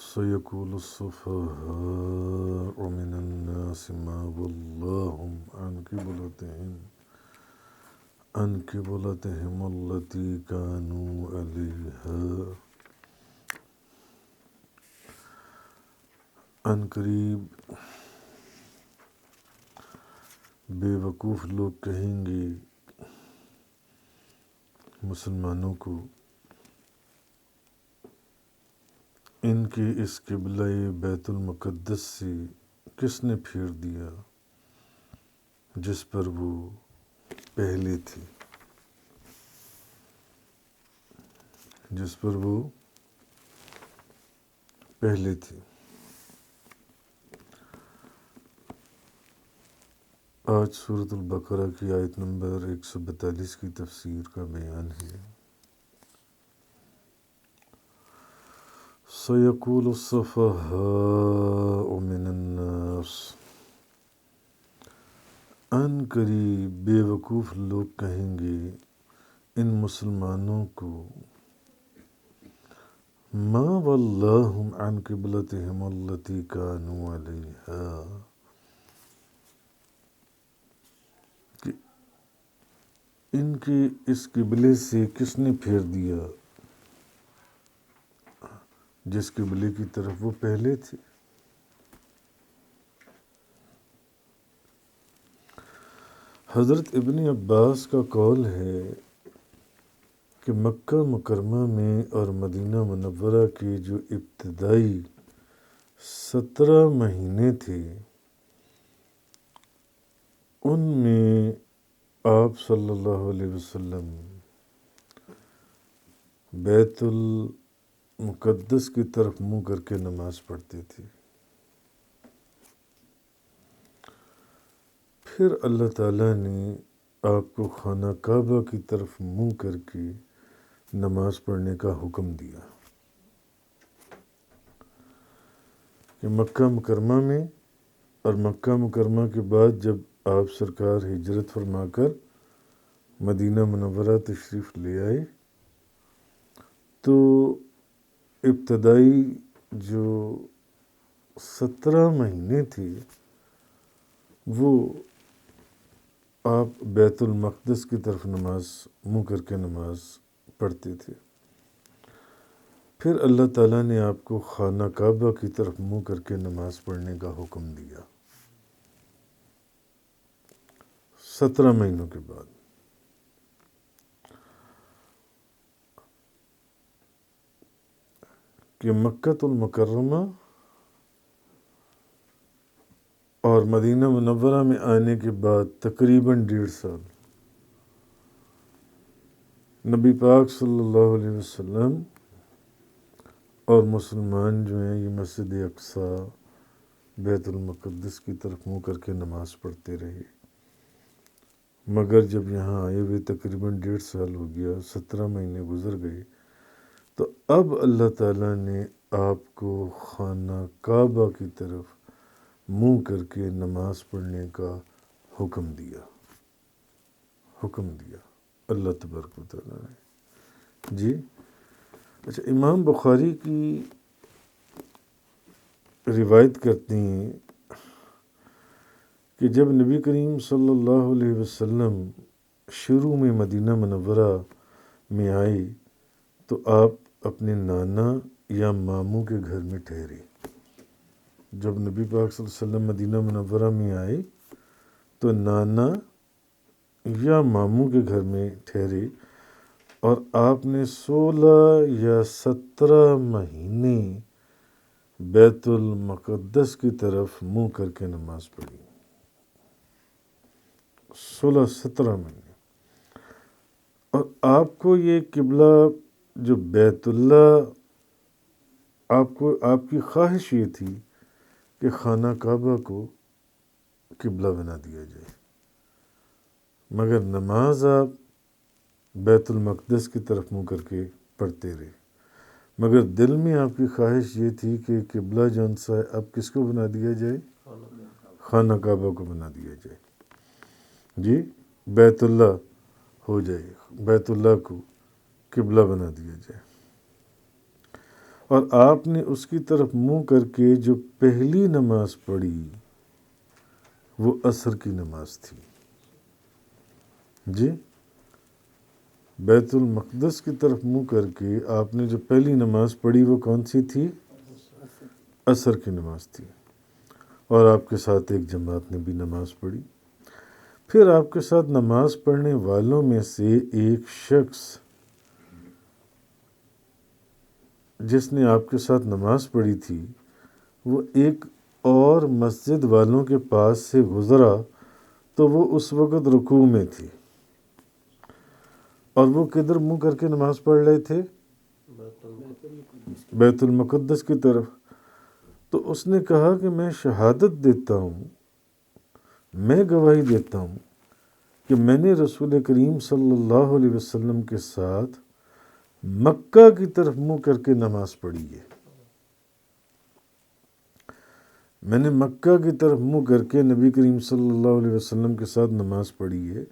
سيقول السفهاء من الناس ما ولاهم عن قبلتهم التي كانوا عليها عن قریب بے وقوف لوگ کہیں گے مسلمانوں کو ان کے اس قبلہ بیت المقدس سے کس نے پھیر دیا جس پر وہ پہلے تھے، آج سورۃ البقرہ کی آیت نمبر 142 کی تفسیر کا بیان ہے۔ سَيَقُولُ السُّفَهَاءُ مِنَ النَّاسِ، عن قریب بے وقوف لوگ کہیں گے ان مسلمانوں کو، ما ولاہم عن قبلتہم التی کانوا علیہا، کہ ان کے اس قبلے سے کس نے پھیر دیا جس قبلے کی طرف وہ پہلے تھے۔ حضرت ابن عباس کا قول ہے کہ مکہ مکرمہ میں اور مدینہ منورہ کے جو ابتدائی 17 مہینے تھے ان میں آپ صلی اللہ علیہ وسلم بیت المقدس کی طرف منہ کر کے نماز پڑھتے تھے، پھر اللہ تعالیٰ نے آپ کو خانہ کعبہ کی طرف منہ کر کے نماز پڑھنے کا حکم دیا کہ مکہ مکرمہ میں اور مکہ مکرمہ کے بعد جب آپ سرکار ہجرت فرما کر مدینہ منورہ تشریف لے آئے تو ابتدائی جو 17 مہینے تھے وہ آپ بیت المقدس کی طرف منہ کر کے نماز پڑھتے تھے، پھر اللہ تعالیٰ نے آپ کو خانہ کعبہ کی طرف منہ کر کے نماز پڑھنے کا حکم دیا 17 مہینوں کے بعد۔ کہ مکہ المکرمہ اور مدینہ منورہ میں آنے کے بعد تقریباً 1.5 سال نبی پاک صلی اللہ علیہ وسلم اور مسلمان جو ہیں یہ مسجد اقصی بیت المقدس کی طرف منہ کر کے نماز پڑھتے رہے، مگر جب یہاں آئے ہوئے تقریباً 1.5 سال ہو گیا، 17 مہینے گزر گئے، تو اب اللہ تعالیٰ نے آپ کو خانہ کعبہ کی طرف منہ کر کے نماز پڑھنے کا حکم دیا اللہ تبارک و تعالیٰ نے۔ جی اچھا، امام بخاری کی روایت کرتے ہیں کہ جب نبی کریم صلی اللہ علیہ وسلم شروع میں مدینہ منورہ میں آئے تو آپ اپنے نانا یا ماموں کے گھر میں ٹھہرے۔ جب نبی پاک صلی اللہ علیہ وسلم مدینہ منورہ میں آئے تو نانا یا ماموں کے گھر میں ٹھہرے اور آپ نے 16 یا 17 مہینے بیت المقدس کی طرف منہ کر کے نماز پڑھی، 16-17 مہینے۔ اور آپ کو یہ قبلہ جو بیت اللہ آپ کی خواہش یہ تھی کہ خانہ کعبہ کو قبلہ بنا دیا جائے، مگر نماز آپ بیت المقدس کی طرف منہ کر کے پڑھتے رہے، مگر دل میں آپ کی خواہش یہ تھی کہ قبلہ جون سا ہے اب کس کو بنا دیا جائے؟ خانہ کعبہ کو بنا دیا جائے، جی بیت اللہ ہو جائے، بیت اللہ کو قبلہ بنا دیا جائے۔ اور آپ نے اس کی طرف منہ کر کے جو پہلی نماز پڑھی وہ عصر کی نماز تھی. جی، بیت المقدس کی طرف منہ کر کے آپ نے جو پہلی نماز پڑھی وہ کون سی تھی؟ عصر کی نماز تھی. اور آپ کے ساتھ ایک جماعت نے بھی نماز پڑھی. پھر آپ کے ساتھ نماز پڑھنے والوں میں سے ایک شخص جس نے آپ کے ساتھ نماز پڑھی تھی وہ ایک اور مسجد والوں کے پاس سے گزرا تو وہ اس وقت رکوع میں تھی. اور وہ کدھر منہ کر کے نماز پڑھ رہے تھے؟ بیت المقدس کی طرف. تو اس نے کہا کہ میں شہادت دیتا ہوں، میں گواہی دیتا ہوں کہ میں نے رسول کریم صلی اللہ علیہ وسلم کے ساتھ مکہ کی طرف منہ کر کے نماز پڑھی ہے. میں نے مکہ کی طرف منہ کر کے نبی کریم صلی اللہ علیہ وسلم کے ساتھ نماز پڑھی ہے.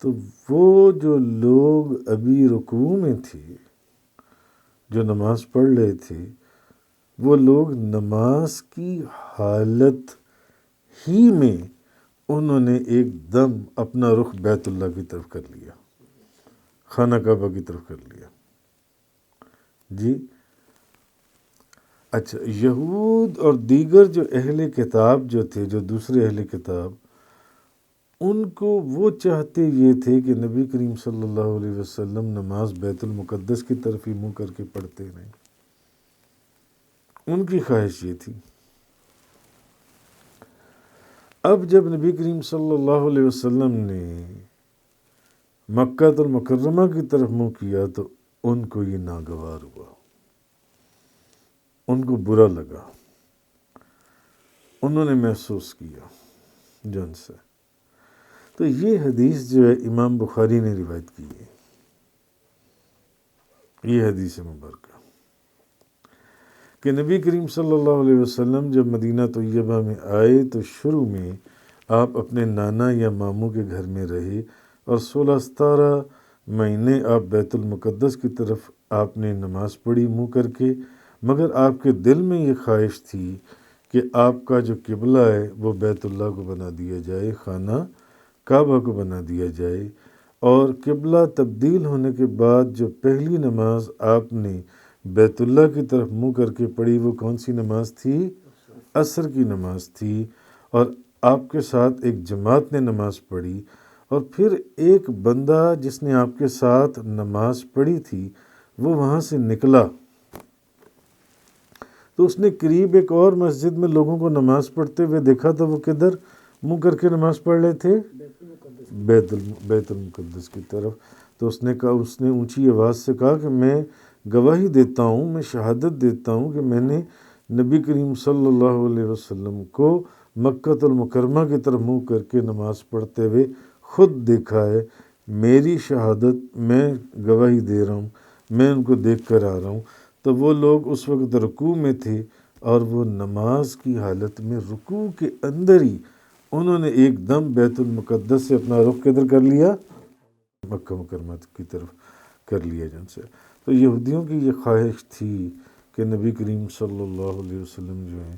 تو وہ جو لوگ ابھی رکوع میں تھے، جو نماز پڑھ رہے تھے، وہ لوگ نماز کی حالت ہی میں انہوں نے ایک دم اپنا رخ بیت اللہ کی طرف کر لیا، خانہ کعبہ کی طرف کر لیا. جی اچھا، یہود اور دیگر جو اہل کتاب جو تھے، جو دوسرے اہل کتاب، ان کو وہ چاہتے یہ تھے کہ نبی کریم صلی اللہ علیہ وسلم نماز بیت المقدس کی طرف ہی منہ کر کے پڑھتے رہیں. ان کی خواہش یہ تھی. اب جب نبی کریم صلی اللہ علیہ وسلم نے مکہ المکرمہ کی طرف منہ کیا تو ان کو یہ ناگوار ہوا، ان کو برا لگا، انہوں نے محسوس کیا جن سے. تو یہ حدیث جو ہے امام بخاری نے روایت کی ہے، یہ حدیث مبارکہ کہ نبی کریم صلی اللہ علیہ وسلم جب مدینہ طیبہ میں آئے تو شروع میں آپ اپنے نانا یا ماموں کے گھر میں رہے اور 16-17 مہینے آپ بیت المقدس کی طرف آپ نے نماز پڑھی منہ کر کے. مگر آپ کے دل میں یہ خواہش تھی کہ آپ کا جو قبلہ ہے وہ بیت اللہ کو بنا دیا جائے، خانہ کعبہ کو بنا دیا جائے. اور قبلہ تبدیل ہونے کے بعد جو پہلی نماز آپ نے بیت اللہ کی طرف منہ کر کے پڑھی وہ کون سی نماز تھی؟ عصر کی نماز تھی. اور آپ کے ساتھ ایک جماعت نے نماز پڑھی. اور پھر ایک بندہ جس نے آپ کے ساتھ نماز پڑھی تھی وہ وہاں سے نکلا تو اس نے قریب ایک اور مسجد میں لوگوں کو نماز پڑھتے ہوئے دیکھا تو وہ کدھر منہ کر کے نماز پڑھ رہے تھے؟ بیت المقدس کی طرف. تو اس نے کہا، اس نے اونچی آواز سے کہا کہ میں گواہی دیتا ہوں، میں شہادت دیتا ہوں کہ میں نے نبی کریم صلی اللہ علیہ وسلم کو مکہ المکرمہ کی طرف منہ کر کے نماز پڑھتے ہوئے خود دیکھا ہے. میری شہادت، میں گواہی دے رہا ہوں، میں ان کو دیکھ کر آ رہا ہوں. تو وہ لوگ اس وقت رکوع میں تھے اور وہ نماز کی حالت میں رکوع کے اندر ہی انہوں نے ایک دم بیت المقدس سے اپنا رخ کدھر کر لیا؟ مکہ مکرمہ کی طرف کر لیا جن سے. تو یہودیوں کی یہ خواہش تھی کہ نبی کریم صلی اللہ علیہ وسلم جو ہیں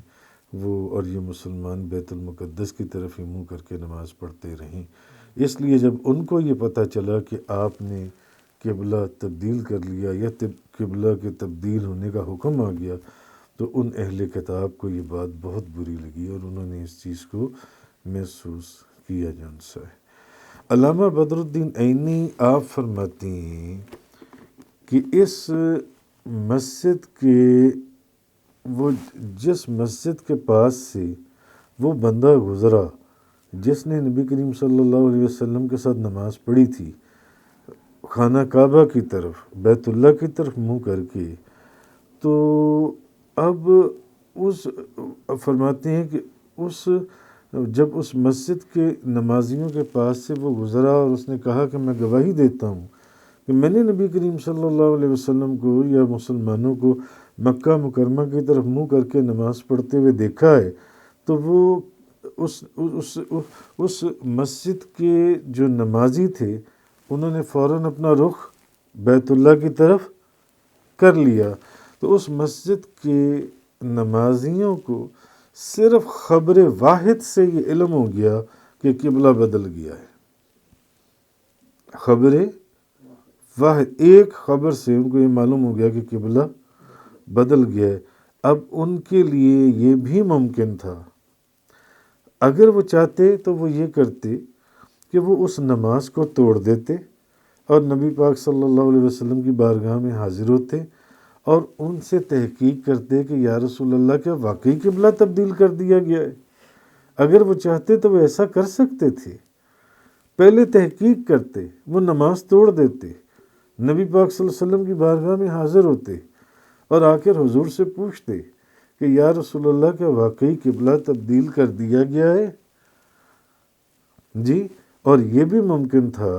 وہ اور یہ مسلمان بیت المقدس کی طرف ہی منہ کر کے نماز پڑھتے رہیں. اس لیے جب ان کو یہ پتہ چلا کہ آپ نے قبلہ تبدیل کر لیا یا قبلہ کے تبدیل ہونے کا حکم آ گیا تو ان اہل کتاب کو یہ بات بہت بری لگی اور انہوں نے اس چیز کو محسوس کیا جن سے. علامہ بدر الدین عینی آپ فرماتے ہیں کہ اس مسجد کے وہ جس مسجد کے پاس سے وہ بندہ گزرا جس نے نبی کریم صلی اللہ علیہ وسلم کے ساتھ نماز پڑھی تھی خانہ کعبہ کی طرف، بیت اللہ کی طرف منہ کر کے، تو اب اس فرماتے ہیں کہ جب اس مسجد کے نمازیوں کے پاس سے وہ گزرا اور اس نے کہا کہ میں گواہی دیتا ہوں کہ میں نے نبی کریم صلی اللہ علیہ وسلم کو یا مسلمانوں کو مکہ مکرمہ کی طرف منہ کر کے نماز پڑھتے ہوئے دیکھا ہے، تو وہ اس مسجد کے جو نمازی تھے انہوں نے فوراً اپنا رخ بیت اللہ کی طرف کر لیا. تو اس مسجد کے نمازیوں کو صرف خبر واحد سے یہ علم ہو گیا کہ قبلہ بدل گیا ہے. خبر واحد، ایک خبر سے ان کو یہ معلوم ہو گیا کہ قبلہ بدل گیا ہے. اب ان کے لیے یہ بھی ممکن تھا، اگر وہ چاہتے تو وہ یہ کرتے کہ وہ اس نماز کو توڑ دیتے اور نبی پاک صلی اللہ علیہ وسلم کی بارگاہ میں حاضر ہوتے اور ان سے تحقیق کرتے کہ یا رسول اللہ کیا واقعی قبلہ تبدیل کر دیا گیا ہے. اگر وہ چاہتے تو وہ ایسا کر سکتے تھے. پہلے تحقیق کرتے، وہ نماز توڑ دیتے، نبی پاک صلی اللہ علیہ وسلم کی بارگاہ میں حاضر ہوتے اور آ کر حضور سے پوچھتے کہ یا رسول اللہ کیا واقعی قبلہ تبدیل کر دیا گیا ہے. جی، اور یہ بھی ممکن تھا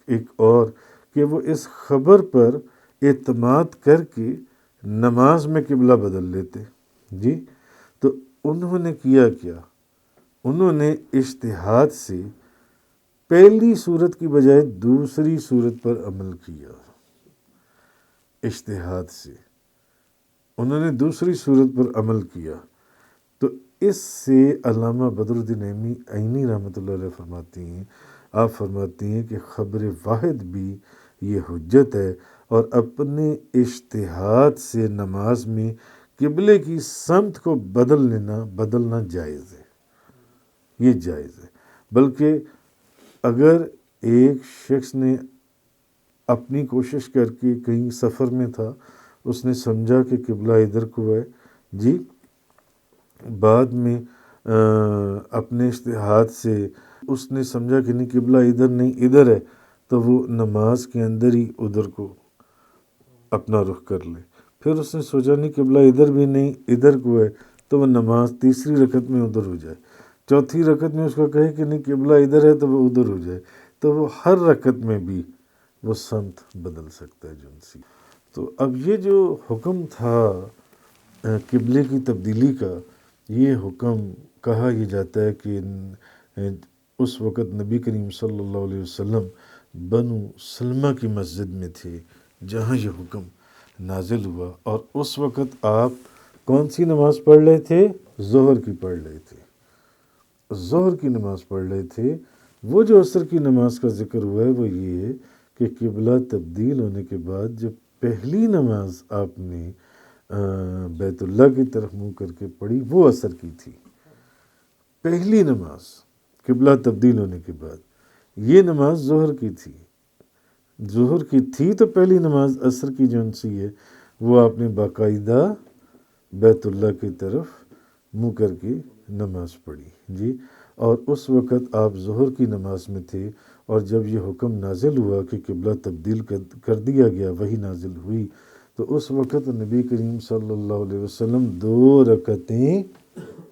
ایک اور کہ وہ اس خبر پر اعتماد کر کے نماز میں قبلہ بدل لیتے. جی، تو انہوں نے کیا کیا، انہوں نے اجتہاد سے پہلی صورت کی بجائے دوسری صورت پر عمل کیا. اجتہاد سے انہوں نے دوسری صورت پر عمل کیا. تو اس سے علامہ بدر الدین عینی رحمۃ اللہ علیہ فرماتی ہیں، آپ فرماتی ہیں کہ خبر واحد بھی یہ حجت ہے اور اپنے اجتہاد سے نماز میں قبلے کی سمت کو بدلنا جائز ہے. یہ جائز ہے. بلکہ اگر ایک شخص نے اپنی کوشش کر کے کہیں سفر میں تھا، اس نے سمجھا کہ قبلہ ادھر کو ہے، جی، بعد میں اپنے اجتہاد سے اس نے سمجھا کہ نہیں قبلہ ادھر نہیں ادھر ہے، تو وہ نماز کے اندر ہی ادھر کو اپنا رخ کر لے. پھر اس نے سوچا نہیں قبلہ ادھر بھی نہیں ادھر کو ہے، تو وہ نماز تیسری رکعت میں ادھر ہو جائے. چوتھی رکعت میں اس کو کہے کہ نہیں قبلہ ادھر ہے تو وہ ادھر ہو جائے. تو وہ ہر رکعت میں بھی وہ سمت بدل سکتا ہے جنسی. تو اب یہ جو حکم تھا قبلے کی تبدیلی کا، یہ حکم کہا یہ جاتا ہے کہ اس وقت نبی کریم صلی اللہ علیہ وسلم بنو سلمہ کی مسجد میں تھے جہاں یہ حکم نازل ہوا، اور اس وقت آپ کون سی نماز پڑھ رہے تھے؟ ظہر کی پڑھ رہے تھے. ظہر کی نماز پڑھ رہے تھے. وہ جو عصر کی نماز کا ذکر ہوا ہے وہ یہ ہے کہ قبلہ تبدیل ہونے کے بعد جب پہلی نماز آپ نے بیت اللہ کی طرف منہ کر کے پڑھی وہ عصر کی تھی. پہلی نماز قبلہ تبدیل ہونے کے بعد یہ نماز ظہر کی تھی. ظہر کی تھی تو پہلی نماز عصر کی جو سی ہے وہ آپ نے باقاعدہ بیت اللہ کی طرف منہ کر کے نماز پڑھی. جی، اور اس وقت آپ ظہر کی نماز میں تھے، اور جب یہ حکم نازل ہوا کہ قبلہ تبدیل کر دیا گیا، وہی نازل ہوئی، تو اس وقت نبی کریم صلی اللہ علیہ وسلم 2 رکعتیں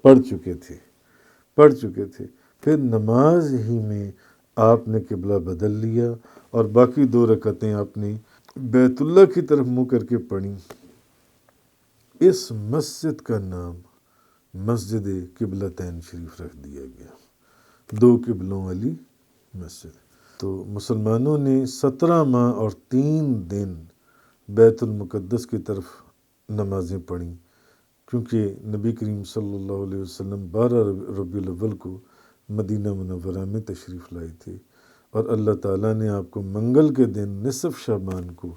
پڑھ چکے تھے. پھر نماز ہی میں آپ نے قبلہ بدل لیا اور باقی 2 رکعتیں آپ نے بیت اللہ کی طرف منہ کر کے پڑھی. اس مسجد کا نام مسجد قبلتین شریف رکھ دیا گیا، 2 قبلوں والی مسجد. تو مسلمانوں نے 17 ماہ اور 3 دن بیت المقدس کی طرف نمازیں پڑھیں، کیونکہ نبی کریم صلی اللہ علیہ وسلم 12 ربیع الاول کو مدینہ منورہ میں تشریف لائے تھے، اور اللہ تعالیٰ نے آپ کو منگل کے دن نصف شعبان کو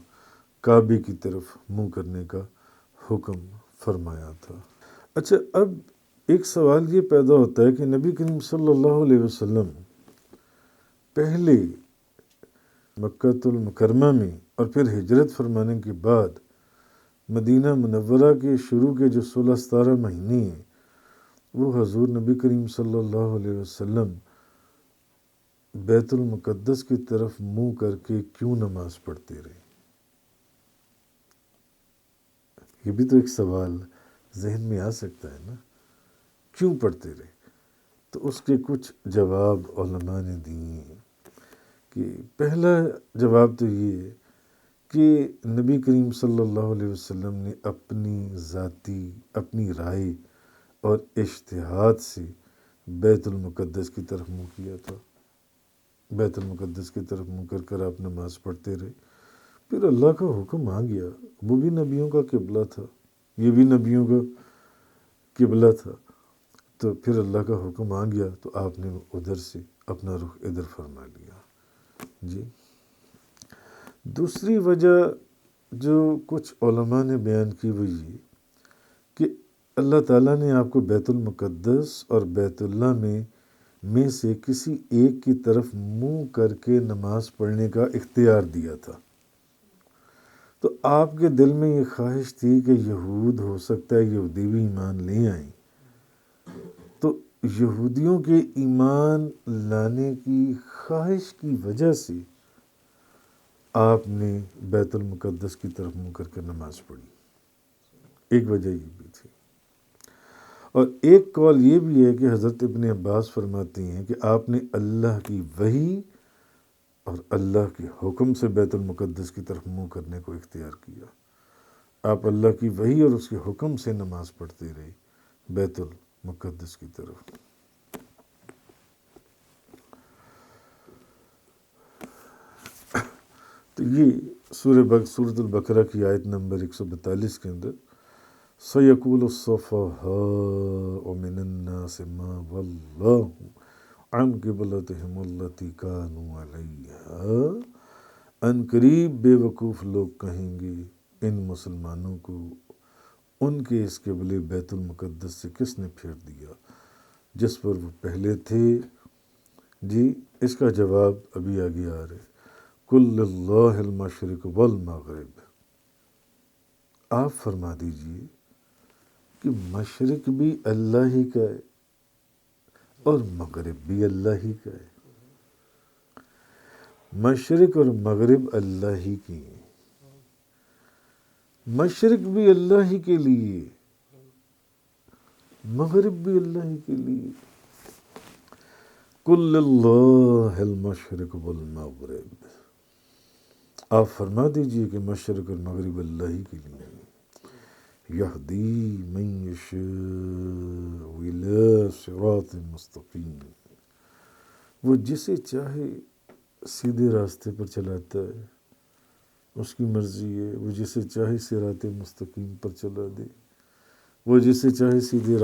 کعبے کی طرف منہ کرنے کا حکم فرمایا تھا. اچھا، اب ایک سوال یہ پیدا ہوتا ہے کہ نبی کریم صلی اللہ علیہ وسلم پہلے مکہ المکرمہ میں اور پھر ہجرت فرمانے کے بعد مدینہ منورہ کے شروع کے جو 16-17 مہینے ہیں وہ حضور نبی کریم صلی اللہ علیہ وسلم بیت المقدس کی طرف منہ کر کے کیوں نماز پڑھتے رہے؟ یہ بھی تو ایک سوال ذہن میں آ سکتا ہے نا، کیوں پڑھتے رہے؟ تو اس کے کچھ جواب علماء نے دیے ہیں. کہ پہلا جواب تو یہ ہے کہ نبی کریم صلی اللہ علیہ وسلم نے اپنی ذاتی اپنی رائے اور اجتہاد سے بیت المقدس کی طرف منہ کیا تھا. بیت المقدس کی طرف منہ کر آپ نماز پڑھتے رہے. پھر اللہ کا حکم آ گیا، وہ بھی نبیوں کا قبلہ تھا، یہ بھی نبیوں کا قبلہ تھا، تو پھر اللہ کا حکم آ گیا تو آپ نے ادھر سے اپنا رخ ادھر فرما لیا جی۔ دوسری وجہ جو کچھ علماء نے بیان کی وہ یہ کہ اللہ تعالیٰ نے آپ کو بیت المقدس اور بیت اللہ میں سے کسی ایک کی طرف منہ کر کے نماز پڑھنے کا اختیار دیا تھا، تو آپ کے دل میں یہ خواہش تھی کہ یہود ہو سکتا ہے یہودی بھی ایمان لے آئیں، تو یہودیوں کے ایمان لانے کی خواہش کی وجہ سے آپ نے بیت المقدس کی طرف منہ کر کے نماز پڑھی، ایک وجہ یہ بھی تھی۔ اور ایک قول یہ بھی ہے کہ حضرت ابن عباس فرماتے ہیں کہ آپ نے اللہ کی وحی اور اللہ کے حکم سے بیت المقدس کی طرف منہ کرنے کو اختیار کیا، آپ اللہ کی وحی اور اس کے حکم سے نماز پڑھتے رہے بیت المقدس کی طرف۔ تو یہ سورۃ البقرہ کی آیت نمبر 142 کے اندر سَيَقُولُ السُّفَهَاءُ مِنَ النَّاسِ مَا وَلَّاهُمْ عَنْ قِبْلَتِهِمُ الَّتِي كَانُوا عَلَيْهَا، ان قریب بے وقوف لوگ کہیں گے ان مسلمانوں کو ان کے اس قبلے بیت المقدس سے کس نے پھیر دیا جس پر وہ پہلے تھے جی۔ اس کا جواب ابھی آگے آ رہے، قُل لِلَّهِ الْمَشْرِقُ وَالْمَغْرِبُ، آپ فرما دیجئے کہ مشرق بھی اللہ ہی کا ہے اور مغرب بھی اللہ ہی کا ہے، مشرق اور مغرب اللہ ہی کی ہیں، مشرق بھی اللہ ہی کے لیے، مغرب بھی اللہ ہی کے لیے۔ قُل لِلَّهِ الْمَشْرِقُ وَالْمَغْرِبُ، آپ فرما دیجئے کہ مشرق اور مغرب اللہ ہی کے لیے ہیں۔ یہدی من یشاء الی صراط مستقیم، وہ جسے چاہے سیدھے راستے پر چلاتا ہے، اس کی مرضی ہے، وہ جسے چاہے صراط مستقیم پر چلا دے، وہ جسے چاہے سیدھے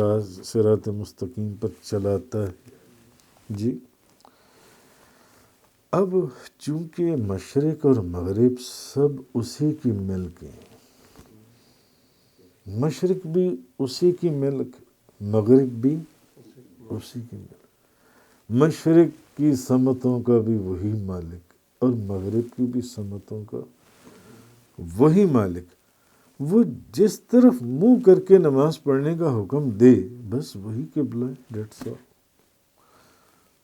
صراط مستقیم پر چلاتا ہے جی۔ اب چونکہ مشرق اور مغرب سب اسی کی ملک ہیں، مشرق بھی اسی کی ملک، مغرب بھی اسی کی ملک، مشرق کی سمتوں کا بھی وہی مالک اور مغرب کی بھی سمتوں کا وہی مالک، وہ جس طرف منہ کر کے نماز پڑھنے کا حکم دے بس وہی قبلہ ہے، ڈیٹس آل۔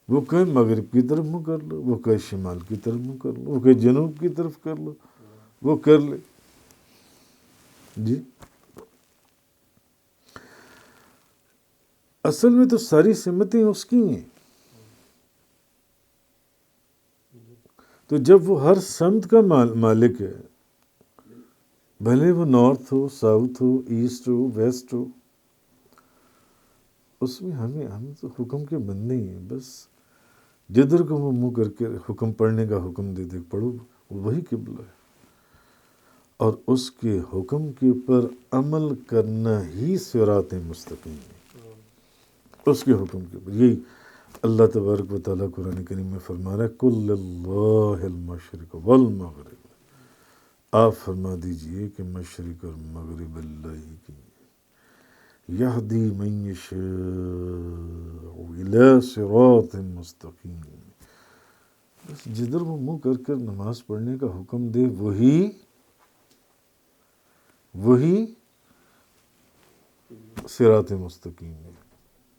وہ کہے مغرب کی طرف منہ کر لو، وہ کہے شمال کی طرف منہ کر لو، وہ کہے جنوب کی طرف کر لو، وہ کر لے جی۔ اصل میں تو ساری سمتیں اس کی ہیں، تو جب وہ ہر سمت کا مالک ہے، بھلے وہ نارتھ ہو، ساؤتھ ہو، ایسٹ ہو، ویسٹ ہو، اس میں ہمیں تو حکم کے بندے ہیں، بس جدھر کو وہ منہ کر کے حکم پڑھنے کا حکم دے دے پڑھو، وہی قبلہ ہے، اور اس کے حکم کے اوپر عمل کرنا ہی صراط مستقیم ہے، اس کے حکم کے اوپر۔ یہی اللہ تبارک و تعالیٰ قرآن کریم میں فرما رہا ہے، قُل لِلَّهِ الْمَشْرِقُ وَالْمَغْرِبُ، آپ فرما دیجئے کہ مشرق اور مغرب اللہ ہی کی ہیں۔ یہدی من یشاء الی صراط مستقیم، بس جدھر وہ منہ کر کر نماز پڑھنے کا حکم دے وہی صراط مستقیم ہے،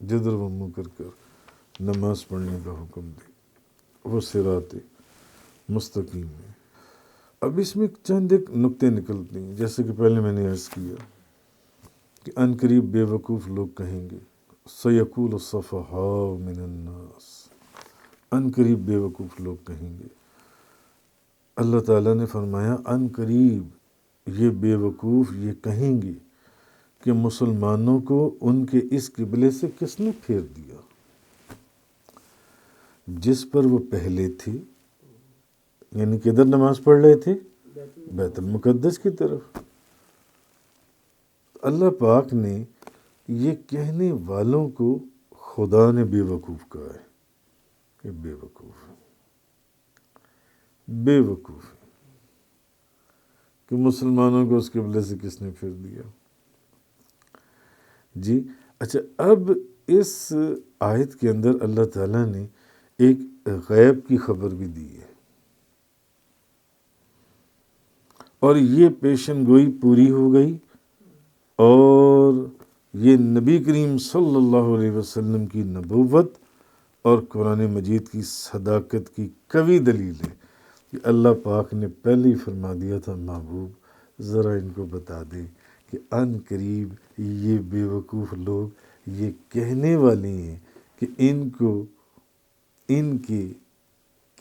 جدھر وہ منہ کر کر نماز پڑھنے کا حکم دے وہ صراط مستقیم ہے۔ اب اس میں چند ایک نکتے نکلتے ہیں، جیسے کہ پہلے میں نے عرض کیا کہ ان قریب بے وقوف لوگ کہیں گے سَيَقُولُ السُّفَهَاءُ مِنَ النَّاسِ، ان قریب بے وقوف لوگ کہیں گے۔ اللہ تعالیٰ نے فرمایا ان قریب یہ بے وقوف یہ کہیں گے کہ مسلمانوں کو ان کے اس قبلے سے کس نے پھیر دیا جس پر وہ پہلے تھے، یعنی کدھر نماز پڑھ رہے تھے؟ بیت المقدس کی طرف۔ اللہ پاک نے یہ کہنے والوں کو خدا نے بے وقوف کہا ہے کہ بے وقوف ہے، بے وقوف ہے کہ مسلمانوں کو اس قبلے سے کس نے پھیر دیا۔ جی اچھا، اب اس آیت کے اندر اللہ تعالیٰ نے ایک غیب کی خبر بھی دی ہے، اور یہ پیشن گوئی پوری ہو گئی، اور یہ نبی کریم صلی اللہ علیہ وسلم کی نبوت اور قرآن مجید کی صداقت کی قوی دلیل ہے کہ اللہ پاک نے پہلے ہی فرما دیا تھا، محبوب ذرا ان کو بتا دے کہ ان قریب یہ بے وقوف لوگ یہ کہنے والے ہیں کہ ان کو ان کے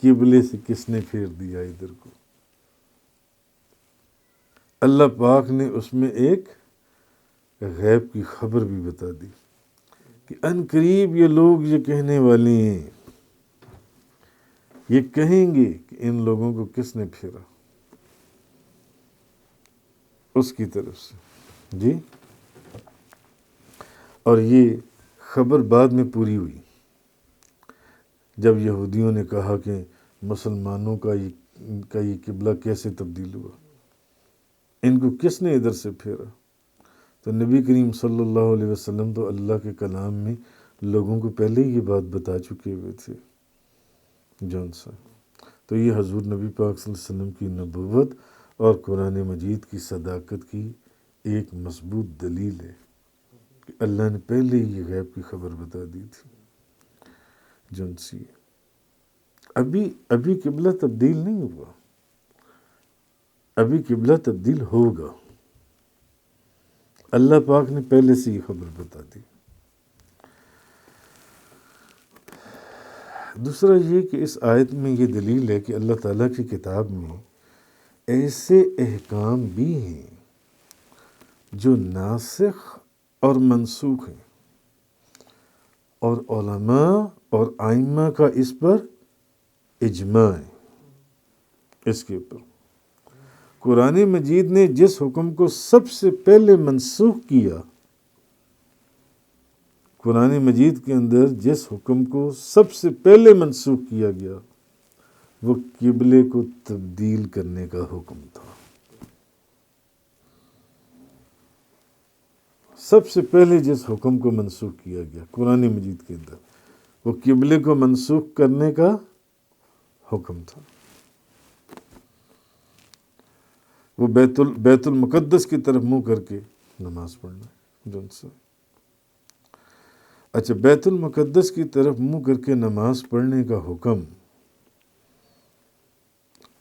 قبلے سے کس نے پھیر دیا ادھر کو۔ اللہ پاک نے اس میں ایک غیب کی خبر بھی بتا دی کہ ان قریب یہ لوگ یہ کہنے والے ہیں، یہ کہیں گے کہ ان لوگوں کو کس نے پھیرا اس کی طرف سے۔ جی، اور یہ خبر بعد میں پوری ہوئی جب یہودیوں نے کہا کہ مسلمانوں کا یہ قبلہ کیسے تبدیل ہوا، ان کو کس نے ادھر سے پھیرا۔ تو نبی کریم صلی اللہ علیہ وسلم تو اللہ کے کلام میں لوگوں کو پہلے ہی یہ بات بتا چکے ہوئے تھے جون سا۔ تو یہ حضور نبی پاک صلی اللہ علیہ وسلم کی نبوت اور قرآن مجید کی صداقت کی ایک مضبوط دلیل ہے کہ اللہ نے پہلے ہی یہ غیب کی خبر بتا دی تھی جون سی۔ ابھی قبلہ تبدیل نہیں ہوا، ابھی قبلہ تبدیل ہوگا، اللہ پاک نے پہلے سے یہ خبر بتا دی۔ دوسرا یہ کہ اس آیت میں یہ دلیل ہے کہ اللہ تعالیٰ کی کتاب میں ایسے احکام بھی ہیں جو ناسخ اور منسوخ ہیں، اور علماء اور ائمہ کا اس پر اجماع ہے۔ اس کے اوپر قرآن مجید نے جس حکم کو سب سے پہلے منسوخ کیا، قرآن مجید کے اندر جس حکم کو سب سے پہلے منسوخ کیا گیا وہ قبلے کو تبدیل کرنے کا حکم تھا۔ سب سے پہلے جس حکم کو منسوخ کیا گیا قرآن مجید کے اندر وہ قبلے کو منسوخ کرنے کا حکم تھا، وہ بیت المقدس کی طرف منہ کر کے نماز پڑھنا جن سے۔ اچھا، بیت المقدس کی طرف منہ کر کے نماز پڑھنے کا حکم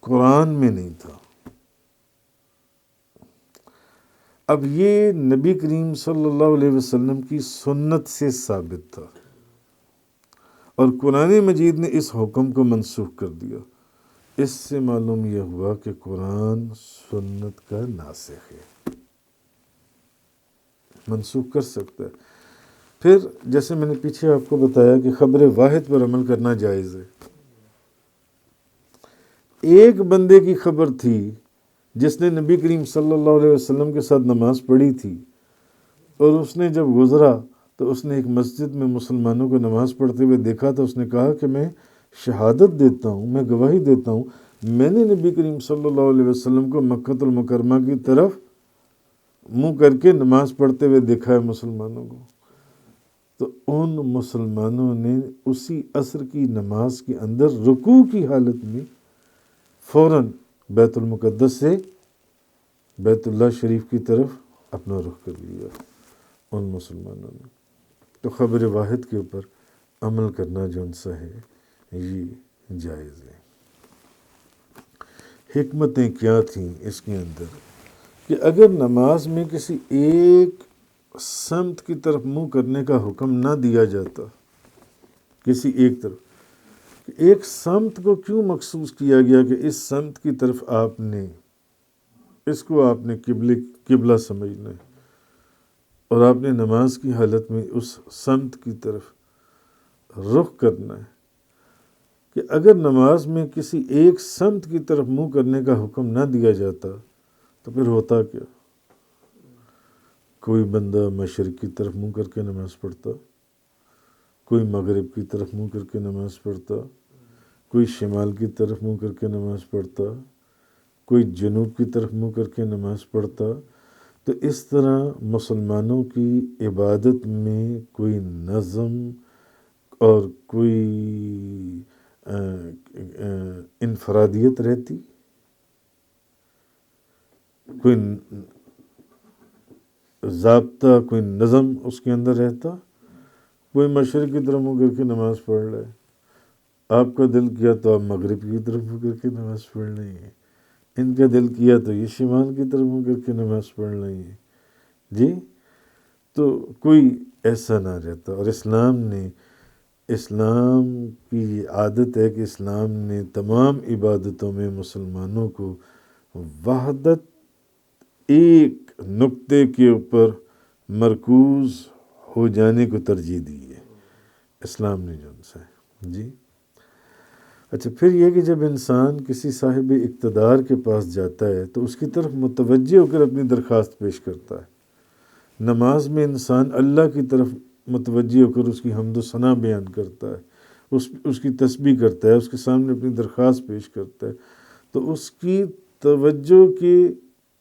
قرآن میں نہیں تھا، اب یہ نبی کریم صلی اللہ علیہ وسلم کی سنت سے ثابت تھا، اور قرآن مجید نے اس حکم کو منسوخ کر دیا۔ اس سے معلوم یہ ہوا کہ قرآن سنت کا ناسخ ہے، منسوخ کر سکتا ہے۔ پھر جیسے میں نے پیچھے آپ کو بتایا کہ خبر واحد پر عمل کرنا جائز ہے۔ ایک بندے کی خبر تھی جس نے نبی کریم صلی اللہ علیہ وسلم کے ساتھ نماز پڑھی تھی، اور اس نے جب گزرا تو اس نے ایک مسجد میں مسلمانوں کو نماز پڑھتے ہوئے دیکھا، تو اس نے کہا کہ میں شہادت دیتا ہوں، میں گواہی دیتا ہوں، میں نے نبی کریم صلی اللہ علیہ وسلم کو مکہ المکرمہ کی طرف منہ کر کے نماز پڑھتے ہوئے دیکھا ہے مسلمانوں کو۔ تو ان مسلمانوں نے اسی عصر کی نماز کے اندر رکوع کی حالت میں فوراً بیت المقدس سے بیت اللہ شریف کی طرف اپنا رخ کر لیا ان مسلمانوں نے۔ تو خبر واحد کے اوپر عمل کرنا جو ان سا ہے یہ جائز ہے۔ حکمتیں کیا تھیں اس کے اندر کہ اگر نماز میں کسی ایک سمت کی طرف منہ کرنے کا حکم نہ دیا جاتا، کسی ایک طرف، ایک سمت کو کیوں مخصوص کیا گیا کہ اس سمت کی طرف آپ نے اس کو آپ نے قبلہ سمجھنا ہے، اور آپ نے نماز کی حالت میں اس سمت کی طرف رخ کرنا ہے، کہ اگر نماز میں کسی ایک سمت کی طرف منہ کرنے کا حکم نہ دیا جاتا تو پھر ہوتا کیا؟ کوئی بندہ مشرق کی طرف منہ کر کے نماز پڑھتا، کوئی مغرب کی طرف منہ کر کے نماز پڑھتا، کوئی شمال کی طرف منہ کر کے نماز پڑھتا، کوئی جنوب کی طرف منہ کر کے نماز پڑھتا. تو اس طرح مسلمانوں کی عبادت میں کوئی نظم اور کوئی انفرادیت رہتی، کوئی ضابطہ، کوئی نظم اس کے اندر رہتا. کوئی مشرق کی طرف منہ کر کے نماز پڑھ رہا ہے، آپ کا دل کیا تو آپ مغرب کی طرف منہ کر کے نماز پڑھ رہے ہیں، ان کا دل کیا تو یہ شمال کی طرف منہ کر کے نماز پڑھ رہے ہیں جی. تو کوئی ایسا نہ رہتا. اور اسلام کی یہ عادت ہے کہ اسلام نے تمام عبادتوں میں مسلمانوں کو وحدت، ایک نقطے کے اوپر مرکوز ہو جانے کو ترجیح دی ہے اسلام نے جو ان سے جی. اچھا، پھر یہ کہ جب انسان کسی صاحب اقتدار کے پاس جاتا ہے تو اس کی طرف متوجہ ہو کر اپنی درخواست پیش کرتا ہے. نماز میں انسان اللہ کی طرف متوجہ ہو کر اس کی حمد و ثنا بیان کرتا ہے، اس کی تسبیح کرتا ہے، اس کے سامنے اپنی درخواست پیش کرتا ہے. تو اس کی توجہ کے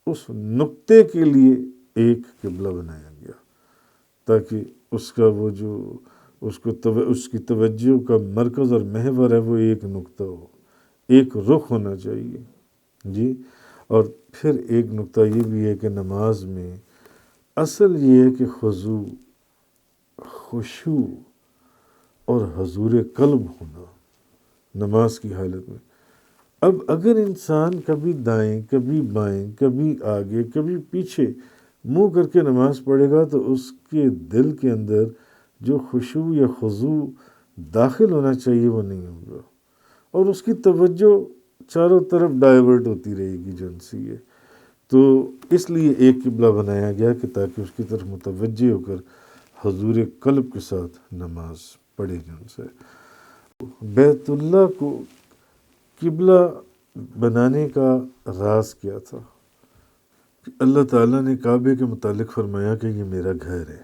اس نقطے کے لیے ایک قبلہ بنایا گیا تاکہ اس کا وہ جو اس کی توجہ کا مرکز اور محور ہے وہ ایک نقطہ ہو، ایک رخ ہونا چاہیے جی. اور پھر ایک نقطہ یہ بھی ہے کہ نماز میں اصل یہ ہے کہ خضوع، خشوع اور حضور قلب ہونا نماز کی حالت میں. اب اگر انسان کبھی دائیں، کبھی بائیں، کبھی آگے، کبھی پیچھے منہ کر کے نماز پڑھے گا تو اس کے دل کے اندر جو خشوع یا خضوع داخل ہونا چاہیے وہ نہیں ہوگا، اور اس کی توجہ چاروں طرف ڈائیورٹ ہوتی رہے گی جو ان سے ہے. تو اس لیے ایک قبلہ بنایا گیا کہ تاکہ اس کی طرف متوجہ ہو کر حضور قلب کے ساتھ نماز پڑھے جن سے. بیت اللہ کو قبلہ بنانے کا راز کیا تھا؟ اللہ تعالیٰ نے کعبے کے متعلق فرمایا کہ یہ میرا گھر ہے،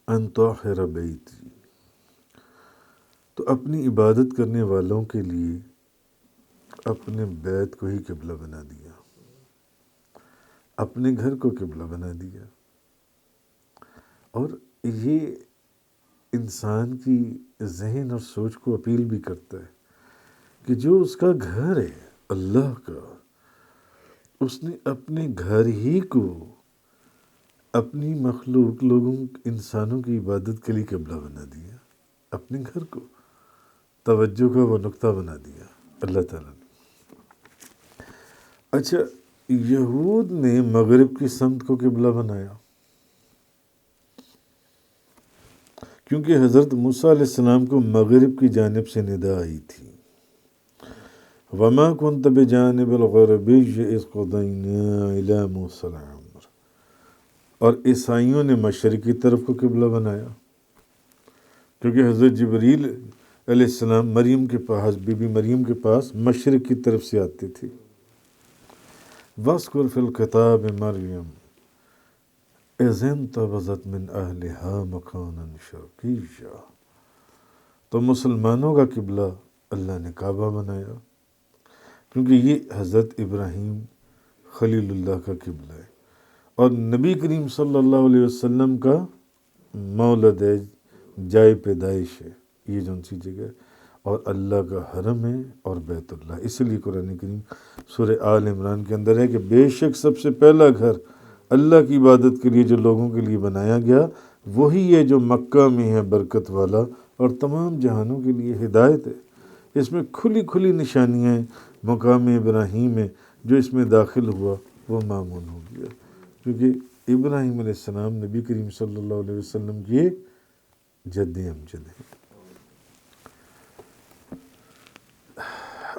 ان طاہر بیتی. تو اپنی عبادت کرنے والوں کے لیے اپنے بیت کو ہی قبلہ بنا دیا، اپنے گھر کو قبلہ بنا دیا. اور یہ انسان کی ذہن اور سوچ کو اپیل بھی کرتا ہے کہ جو اس کا گھر ہے اللہ کا، اس نے اپنے گھر ہی کو اپنی مخلوق لوگوں، انسانوں کی عبادت کے لیے قبلہ بنا دیا، اپنے گھر کو توجہ کا وہ نقطہ بنا دیا اللہ تعالیٰ نے. اچھا، یہود نے مغرب کی سمت کو قبلہ بنایا کیونکہ حضرت موسیٰ علیہ السلام کو مغرب کی جانب سے ندا آئی تھی. وَمَا كُنْتَ بِجَانِبِ الْغَرْبِيِّ إِذْ قَضَيْنَا إِلَىٰ مُوسَىٰ الْأَمْرَ. اور عیسائیوں نے مشرق کی طرف کو قبلہ بنایا کیونکہ حضرت جبریل علیہ السلام مریم کے پاس، بی بی مریم کے پاس مشرق کی طرف سے آتے تھے. وَاذْكُرْ فِي الْكِتَابِ مَرْيَمَ إِذِ انتَبَذَتْ مِنْ أَهْلِهَا مَكَانًا شَرْقِيًّا. تو مسلمانوں کا قبلہ اللہ نے کعبہ بنایا کیونکہ یہ حضرت ابراہیم خلیل اللہ کا قبلہ ہے اور نبی کریم صلی اللہ علیہ وسلم کا مولد ہے، جائے پیدائش ہے، یہ جو ان سی جگہ ہے، اور اللہ کا حرم ہے اور بیت اللہ. اس لیے قرآن کریم سورہ آل عمران کے اندر ہے کہ بے شک سب سے پہلا گھر اللہ کی عبادت کے لیے جو لوگوں کے لیے بنایا گیا وہی ہے جو مکہ میں ہے برکت والا اور تمام جہانوں کے لیے ہدایت ہے. اس میں کھلی کھلی نشانیاں ہیں. مقام ابراہیم ہے جو اس میں داخل ہوا وہ مامون ہو گیا کیونکہ ابراہیم علیہ السلام نبی کریم صلی اللہ علیہ وسلم کی جد امجد ہیں.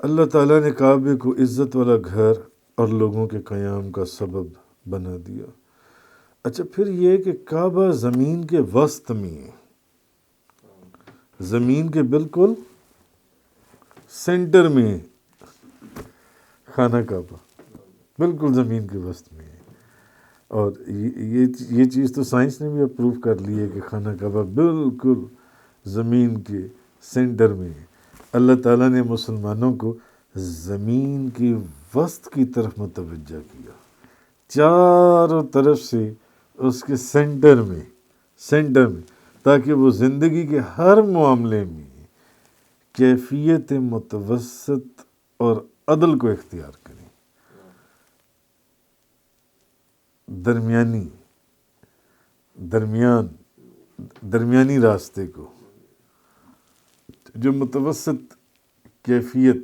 اللہ تعالیٰ نے کعبے کو عزت والا گھر اور لوگوں کے قیام کا سبب بنا دیا. اچھا، پھر یہ کہ کعبہ زمین کے وسط میں ہے، زمین کے بالکل سینٹر میں خانہ کعبہ، بالکل زمین کے وسط میں ہے۔ اور یہ چیز تو سائنس نے بھی اپروو کر لی ہے کہ خانہ کعبہ بالکل زمین کے سینٹر میں ہے۔ اللہ تعالیٰ نے مسلمانوں کو زمین کی وسط کی طرف متوجہ کیا، چاروں طرف سے اس کے سینٹر میں، تاکہ وہ زندگی کے ہر معاملے میں کیفیت متوسط اور عدل کو اختیار کریں، درمیانی راستے کو، جو متوسط کیفیت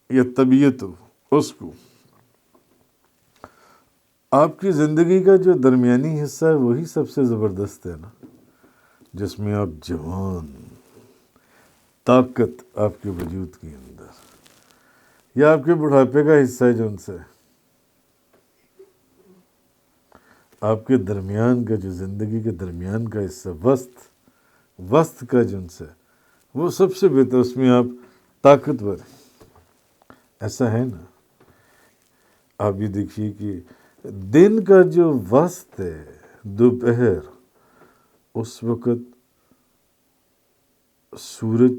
یا طبیعت ہو اس کو۔ آپ کی زندگی کا جو درمیانی حصہ ہے وہی سب سے زبردست ہے نا، جس میں آپ جوان، طاقت آپ کے وجود کے اندر، یا آپ کے بڑھاپے کا حصہ ہے جو ان سے آپ کے درمیان کا، جو زندگی کے درمیان کا حصہ، وسط کا جو ان سے، وہ سب سے بہتر، اس میں آپ طاقتور ہیں۔ ایسا ہے نا، آپ یہ دیکھیے کہ دن کا جو وسط ہے، دوپہر، اس وقت سورج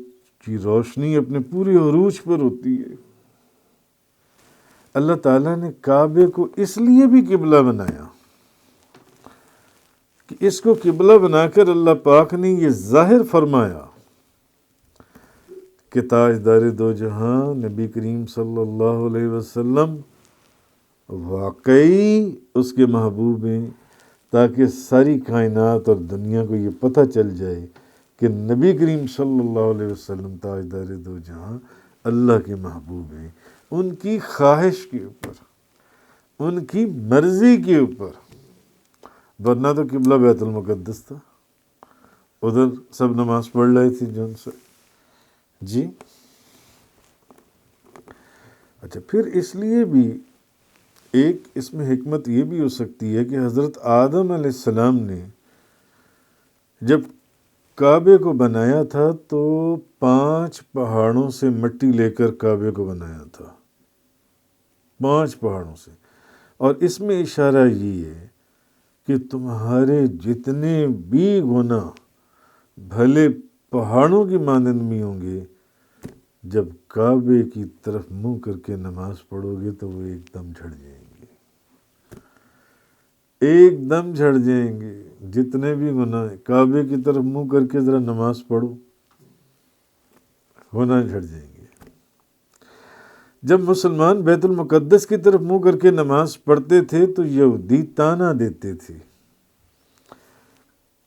کی روشنی اپنے پورے عروج پر ہوتی ہے۔ اللہ تعالیٰ نے کعبے کو اس لیے بھی قبلہ بنایا کہ اس کو قبلہ بنا کر اللہ پاک نے یہ ظاہر فرمایا کہ تاجدار دو جہاں نبی کریم صلی اللہ علیہ وسلم واقعی اس کے محبوب ہیں، تاکہ ساری کائنات اور دنیا کو یہ پتہ چل جائے کہ نبی کریم صلی اللہ علیہ وسلم تاجدار دو جہاں اللہ کے محبوب ہیں، ان کی خواہش کے اوپر، ان کی مرضی کے اوپر۔ ورنہ تو قبلہ بیت المقدس تھا، ادھر سب نماز پڑھ رہے تھے جن سے جی۔ اچھا، پھر اس لیے بھی ایک اس میں حکمت یہ بھی ہو سکتی ہے کہ حضرت آدم علیہ السلام نے جب کعبے کو بنایا تھا تو 5 پہاڑوں سے مٹی لے کر کعبے کو بنایا تھا، 5 پہاڑوں سے۔ اور اس میں اشارہ یہ ہے کہ تمہارے جتنے بھی گناہ بھلے پہاڑوں کی مانند بھی ہوں گے، جب کعبے کی طرف منہ کر کے نماز پڑھو گے تو وہ ایک دم جھڑ جائیں گے، ایک دم جھڑ جائیں گے۔ جتنے بھی گناہ، کعبے کی طرف منہ کر کے ذرا نماز پڑھو، گناہ جھڑ جائیں گے۔ جب مسلمان بیت المقدس کی طرف منہ کر کے نماز پڑھتے تھے تو یہودی طعنہ دیتے تھے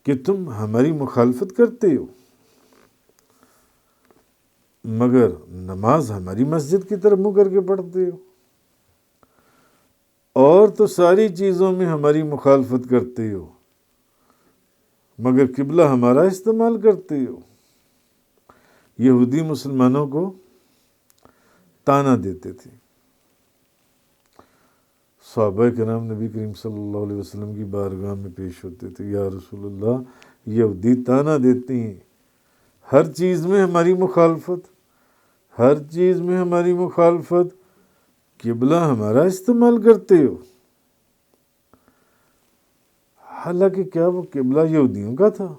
کہ تم ہماری مخالفت کرتے ہو، مگر نماز ہماری مسجد کی طرف منہ کر کے پڑھتے ہو، اور تو ساری چیزوں میں ہماری مخالفت کرتے ہو، مگر قبلہ ہمارا استعمال کرتے ہو۔ یہودی مسلمانوں کو طعنہ دیتے تھے۔ صحابہ کرام نبی کریم صلی اللہ علیہ وسلم کی بارگاہ میں پیش ہوتے تھے، یا رسول اللہ، یہودی طعنہ دیتے ہیں، ہر چیز میں ہماری مخالفت، ہر چیز میں ہماری مخالفت، قبلہ ہمارا استعمال کرتے ہو۔ حالانکہ کیا وہ قبلہ یہودیوں کا تھا؟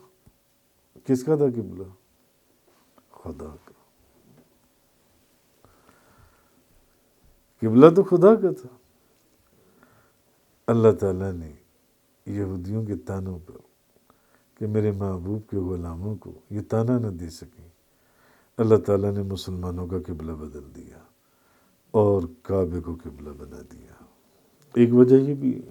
کس کا تھا قبلہ؟ خدا کا۔ قبلہ تو خدا کا تھا۔ اللہ تعالیٰ نے یہودیوں کے طعنوں پر کہ میرے محبوب کے غلاموں کو یہ طعنہ نہ دے سکیں، اللہ تعالیٰ نے مسلمانوں کا قبلہ بدل دیا اور کعبے کو قبلہ بنا دیا۔ ایک وجہ یہ بھی ہے۔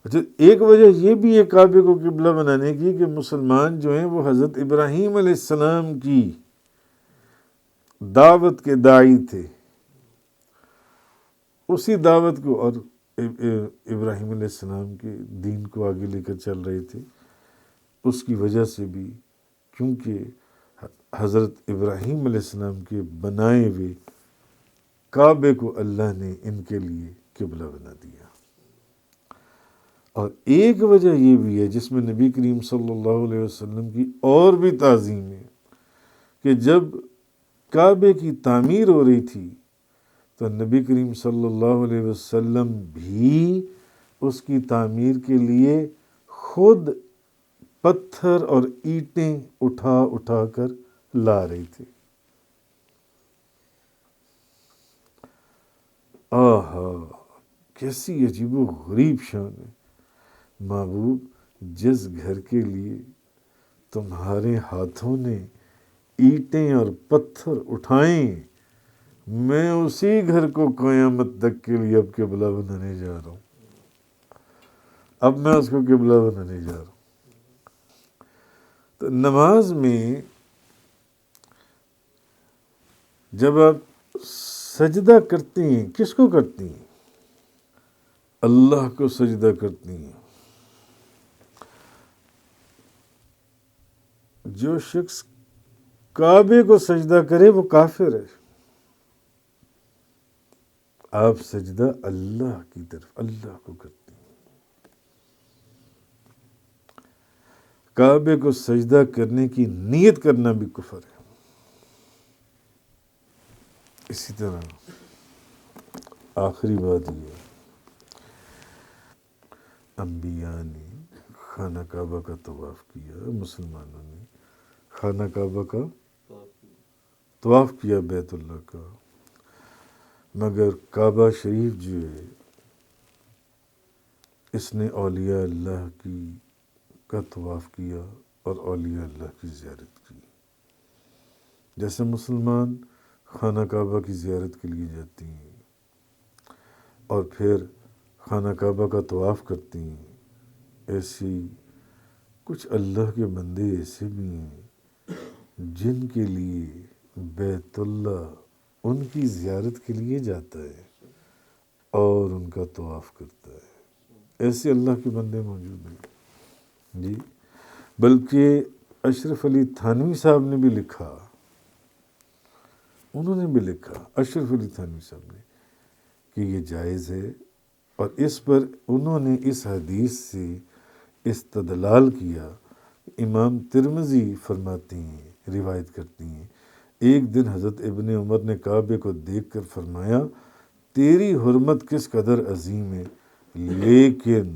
اچھا، ایک وجہ یہ بھی ہے کعبے کو قبلہ بنانے کی کہ مسلمان جو ہیں وہ حضرت ابراہیم علیہ السلام کی دعوت کے داعی تھے، اسی دعوت کو اور ابراہیم علیہ السلام کے دین کو آگے لے کر چل رہے تھے۔ اس کی وجہ سے بھی، کیونکہ حضرت ابراہیم علیہ السلام کے بنائے ہوئے کعبے کو اللہ نے ان کے لیے قبلہ بنا دیا۔ اور ایک وجہ یہ بھی ہے جس میں نبی کریم صلی اللہ علیہ وسلم کی اور بھی تعظیم ہے کہ جب کعبے کی تعمیر ہو رہی تھی تو نبی کریم صلی اللہ علیہ وسلم بھی اس کی تعمیر کے لیے خود پتھر اور اینٹیں اٹھا اٹھا کر لا رہے تھے۔ آہا، کیسی عجیب و غریب شان ہے۔ محبوب، جس گھر کے لیے تمہارے ہاتھوں نے اینٹیں اور پتھر اٹھائیں، میں اسی گھر کو قیامت تک کے لیے اب قبلہ بنانے جا رہا ہوں۔ اب میں اس کو قبلہ بنانے جا رہا ہوں۔ تو نماز میں جب آپ سجدہ کرتے ہیں، کس کو کرتی ہیں؟ اللہ کو سجدہ کرتی ہیں۔ جو شخص کعبے کو سجدہ کرے وہ کافر ہے۔ آپ سجدہ اللہ کی طرف، اللہ کو کرتے ہیں۔ کعبے کو سجدہ کرنے کی نیت کرنا بھی کفر ہے۔ اسی طرح آخری بات یہ ہے، انبیاء نے خانہ کعبہ کا طواف کیا، مسلمانوں نے خانہ کعبہ کا طواف کیا، بیت اللہ کا، مگر کعبہ شریف جو ہے اس نے اولیاء اللہ کا طواف کیا اور اولیاء اللہ کی زیارت کی۔ جیسے مسلمان خانہ کعبہ کی زیارت کے لیے جاتی ہیں اور پھر خانہ کعبہ کا طواف کرتی ہیں، ایسی کچھ اللہ کے بندے ایسے بھی ہیں جن کے لیے بیت اللہ ان کی زیارت کے لیے جاتا ہے اور ان کا طواف کرتا ہے۔ ایسے اللہ کے بندے موجود ہیں جی۔ بلکہ اشرف علی تھانوی صاحب نے بھی لکھا، انہوں نے بھی لکھا، اشرف علی تھانوی صاحب نے، کہ یہ جائز ہے، اور اس پر انہوں نے اس حدیث سے استدلال کیا۔ امام ترمذی فرماتے ہیں، روایت کرتی ہیں، ایک دن حضرت ابن عمر نے کعبے کو دیکھ کر فرمایا، تیری حرمت کس قدر عظیم ہے، لیکن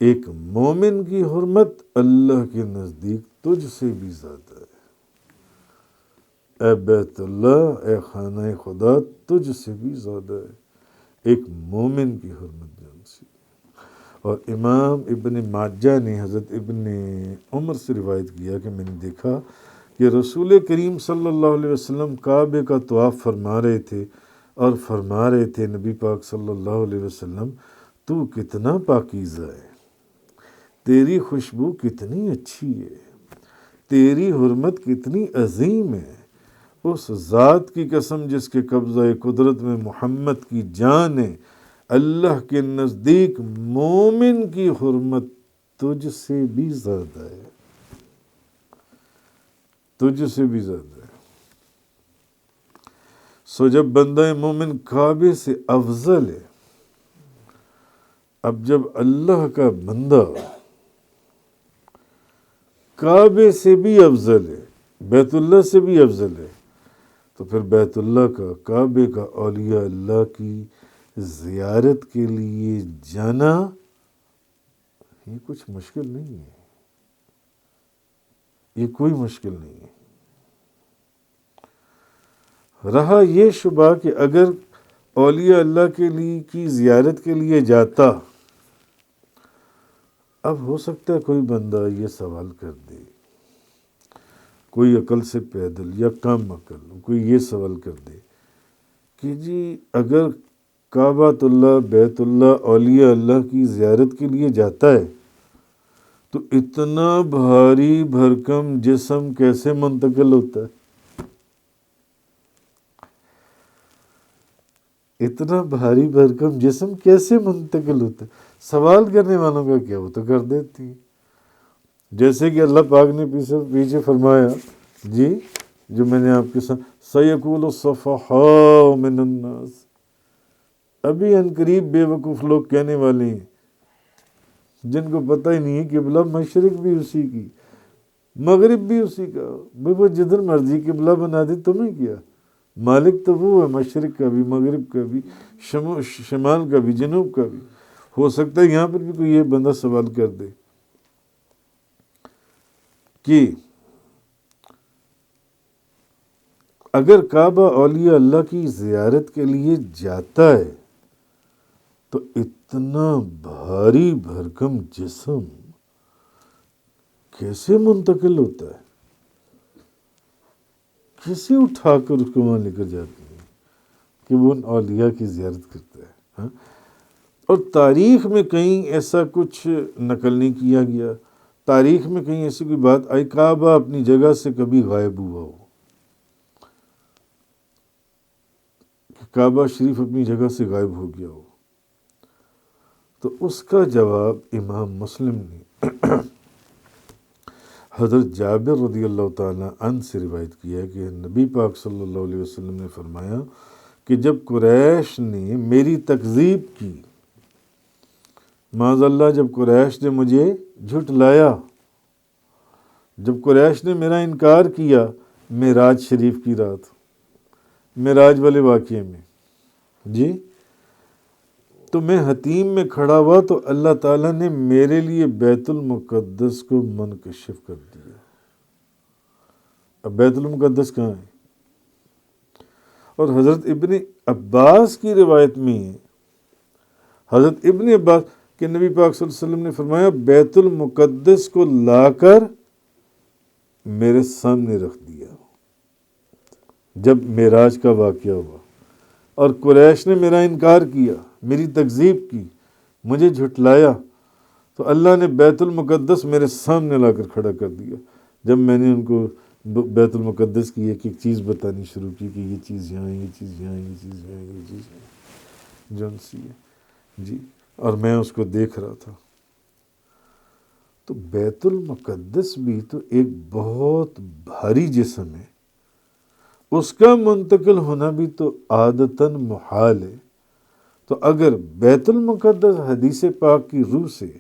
ایک مومن کی حرمت اللہ کے نزدیک تجھ سے بھی زیادہ ہے۔ اے بیت اللہ، اے خانہ خدا، تجھ سے بھی زیادہ ہے ایک مومن کی حرمت جان سے۔ اور امام ابن ماجہ نے حضرت ابن عمر سے روایت کیا کہ میں نے دیکھا کہ رسول کریم صلی اللہ علیہ وسلم کعبے کا طواف فرما رہے تھے اور فرما رہے تھے، نبی پاک صلی اللہ علیہ وسلم، تو کتنا پاکیزہ ہے، تیری خوشبو کتنی اچھی ہے، تیری حرمت کتنی عظیم ہے، اس ذات کی قسم جس کے قبضہ قدرت میں محمد کی جان ہے، اللہ کے نزدیک مومن کی حرمت تجھ سے بھی زیادہ ہے، تجھ سے بھی زیادہ ہے۔ سو جب بندہ مومن کعبے سے افضل ہے، اب جب اللہ کا بندہ کعبے سے بھی افضل ہے، بیت اللہ سے بھی افضل ہے، تو پھر بیت اللہ کا، کعبے کا، اولیاء اللہ کی زیارت کے لیے جانا یہ کچھ مشکل نہیں ہے، یہ کوئی مشکل نہیں ہے۔ رہا یہ شبہ کہ اگر اولیاء اللہ کے لیے کی زیارت کے لیے جاتا، اب ہو سکتا ہے کوئی بندہ یہ سوال کر دے، کوئی عقل سے پیدل یا کم عقل کوئی یہ سوال کر دے کہ جی اگر کعبۃ اللہ، بیت اللہ، اولیاء اللہ کی زیارت کے لیے جاتا ہے تو اتنا بھاری بھرکم جسم کیسے منتقل ہوتا ہے؟ اتنا بھاری بھرکم جسم کیسے منتقل ہوتا ہے؟ سوال کرنے والوں کا کیا، وہ تو کر دیتی ہے۔ جیسے کہ اللہ پاک نے پیچھے فرمایا جی، جو میں نے آپ کے ساتھ، سَيَقُولُ السُّفَهَاءُ مِنَ النَّاسِ، ابھی عنقریب بے وقوف لوگ کہنے والے ہیں جن کو پتہ ہی نہیں ہے کہ قبلہ مشرق بھی اسی کی، مغرب بھی اسی کا، بھائی وہ جدھر مرضی قبلہ بنا دے، تمہیں کیا؟ مالک تو وہ ہے، مشرق کا بھی، مغرب کا بھی، شمال کا بھی، جنوب کا بھی۔ ہو سکتا ہے یہاں پر بھی کوئی یہ بندہ سوال کر دے کہ اگر کعبہ اولیاء اللہ کی زیارت کے لیے جاتا ہے تو اتنا بھاری بھرکم جسم کیسے منتقل ہوتا ہے؟ کیسے اٹھا کر اس کو وہاں لے کر جاتے ہیں کہ وہ ان اولیاء کی زیارت کرتا ہے؟ ہاں؟ اور تاریخ میں کہیں ایسا کچھ نقل نہیں کیا گیا، تاریخ میں کہیں ایسی کوئی بات آئی کعبہ اپنی جگہ سے کبھی غائب ہوا ہو، کہ کعبہ شریف اپنی جگہ سے غائب ہو گیا ہو؟ تو اس کا جواب امام مسلم نے حضرت جابر رضی اللہ تعالیٰ عنہ سے روایت کیا ہے کہ نبی پاک صلی اللہ علیہ وسلم نے فرمایا کہ جب قریش نے میری تکذیب کی، معاذ اللہ جب قریش نے مجھے جھٹلایا، جب قریش نے میرا انکار کیا معراج شریف کی رات، معراج والے واقعے میں، جی، تو میں حتیم میں کھڑا ہوا تو اللہ تعالیٰ نے میرے لیے بیت المقدس کو منکشف کر دیا۔ اب بیت المقدس کہاں ہے؟ اور حضرت ابن عباس کی روایت میں ہے، حضرت ابن عباس کہ نبی پاک صلی اللہ علیہ وسلم نے فرمایا بیت المقدس کو لا کر میرے سامنے رکھ دیا جب معراج کا واقعہ ہوا، اور قریش نے میرا انکار کیا، میری تکذیب کی، مجھے جھٹلایا، تو اللہ نے بیت المقدس میرے سامنے لا کر کھڑا کر دیا۔ جب میں نے ان کو بیت المقدس کی ایک ایک چیز بتانی شروع کی کہ یہ چیز یہاں، یہ چیز یہاں، یہ چیز یہاں، یہ چیز یہاں، جون سی ہے جی، اور میں اس کو دیکھ رہا تھا۔ تو بیت المقدس بھی تو ایک بہت بھاری جسم ہے، اس کا منتقل ہونا بھی تو عادتاً محال ہے۔ تو اگر بیت المقدس حدیث پاک کی روح سے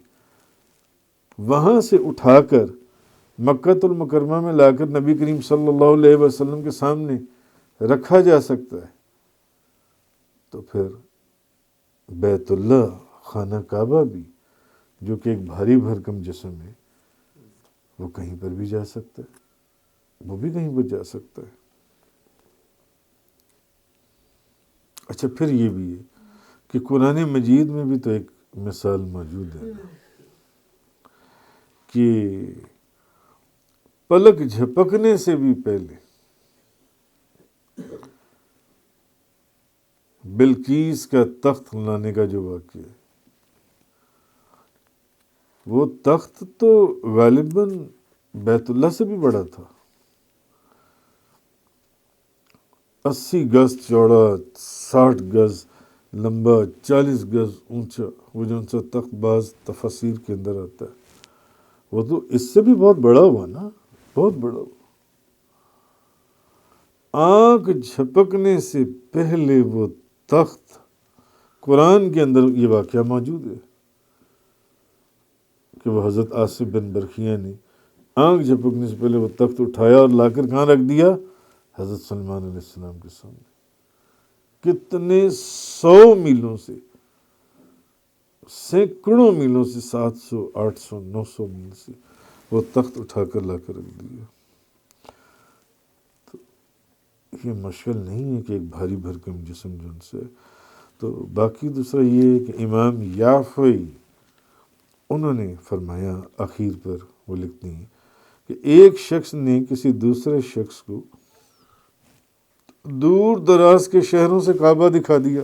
وہاں سے اٹھا کر مکہ المکرمہ میں لا کر نبی کریم صلی اللہ علیہ وسلم کے سامنے رکھا جا سکتا ہے، تو پھر بیت اللہ خانہ کعبہ بھی جو کہ ایک بھاری بھرکم جسم ہے، وہ کہیں پر بھی جا سکتا ہے، وہ بھی کہیں پر جا سکتا ہے۔ اچھا، پھر یہ بھی ہے کہ قرآن مجید میں بھی تو ایک مثال موجود ہے کہ پلک جھپکنے سے بھی پہلے بلقیس کا تخت لانے کا جو واقعہ ہے، وہ تخت تو غالباً بیت اللہ سے بھی بڑا تھا، 80 گز چوڑا، 60 گز لمبا، 40 گز اونچا، وہ جو ان سا تخت بعض تفاسیر کے اندر آتا ہے، وہ تو اس سے بھی بہت بڑا ہوا نا، بہت بڑا ہوا۔ آنکھ جھپکنے سے پہلے وہ تخت، قرآن کے اندر یہ واقعہ موجود ہے کہ وہ حضرت آصف بن برخیہ نے آنکھ جھپکنے سے پہلے وہ تخت اٹھایا اور لا کر کہاں رکھ دیا؟ حضرت سلمان علیہ السلام کے سامنے۔ کتنے 100 میلوں سے، سینکڑوں میلوں سے، 700 800 900 میل سے وہ تخت اٹھا کر لا کر رکھ دیا۔ تو یہ مشکل نہیں ہے کہ ایک بھاری بھرکم جسم جو ان سے۔ تو باقی دوسرا یہ ہے کہ امام یافعی انہوں نے فرمایا، آخر پر وہ لکھتے ہیں کہ ایک شخص نے کسی دوسرے شخص کو دور دراز کے شہروں سے کعبہ دکھا دیا۔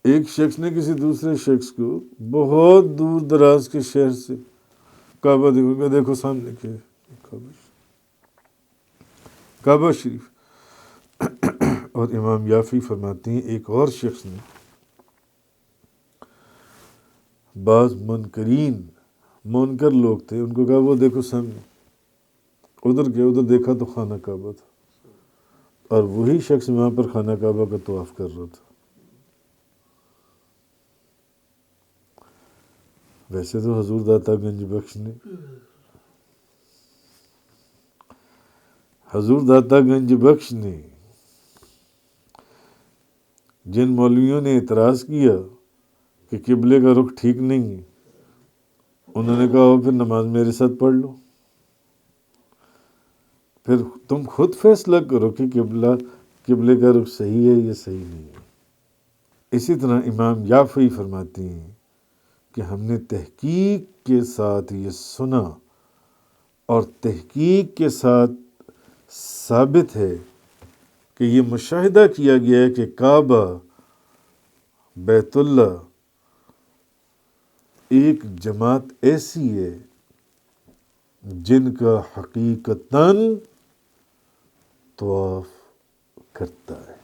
ایک شخص نے کسی دوسرے شخص کو بہت دور دراز کے شہر سے کعبہ دکھا، دیکھو سامنے کیا ہے، کعبہ شریف۔ اور امام یافعی فرماتے ہیں ایک اور شخص نے بعض منکر لوگ تھے، ان کو کہا وہ دیکھو سامنے، ادھر گئے، ادھر دیکھا تو خانہ کعبہ تھا، اور وہی شخص وہاں پر خانہ کعبہ کا طواف کر رہا تھا۔ ویسے تو حضور داتا گنج بخش نے حضور داتا گنج بخش نے جن مولویوں نے اعتراض کیا کہ قبلے کا رخ ٹھیک نہیں ہے، انہوں نے کہا پھر نماز میرے ساتھ پڑھ لو، پھر تم خود فیصلہ کرو کہ قبلے کا رخ صحیح ہے یا صحیح نہیں ہے۔ اسی طرح امام یافعی فرماتے ہیں کہ ہم نے تحقیق کے ساتھ یہ سنا اور تحقیق کے ساتھ ثابت ہے کہ یہ مشاہدہ کیا گیا ہے کہ کعبہ، بیت اللہ ایک جماعت ایسی ہے جن کا حقیقتاً طواف کرتا ہے،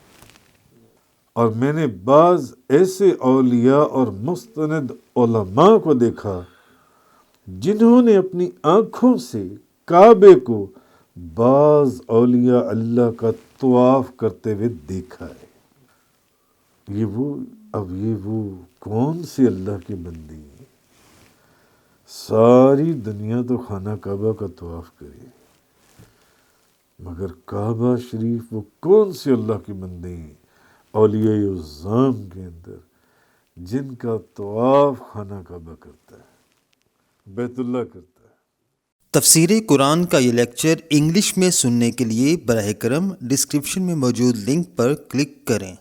اور میں نے بعض ایسے اولیاء اور مستند علماء کو دیکھا جنہوں نے اپنی آنکھوں سے کعبے کو بعض اولیاء اللہ کا طواف کرتے ہوئے دیکھا ہے۔ یہ وہ کون سی اللہ کی بندی ہے؟ ساری دنیا تو خانہ کعبہ کا طواف کرے، مگر کعبہ شریف وہ کون سی اللہ کی بندی ہیں اولیاء اعظام کے اندر جن کا طواف خانہ کعبہ کرتا ہے، بیت اللہ کرتا ہے۔ تفسیر قرآن کا یہ لیکچر انگلش میں سننے کے لیے براہ کرم ڈسکرپشن میں موجود لنک پر کلک کریں۔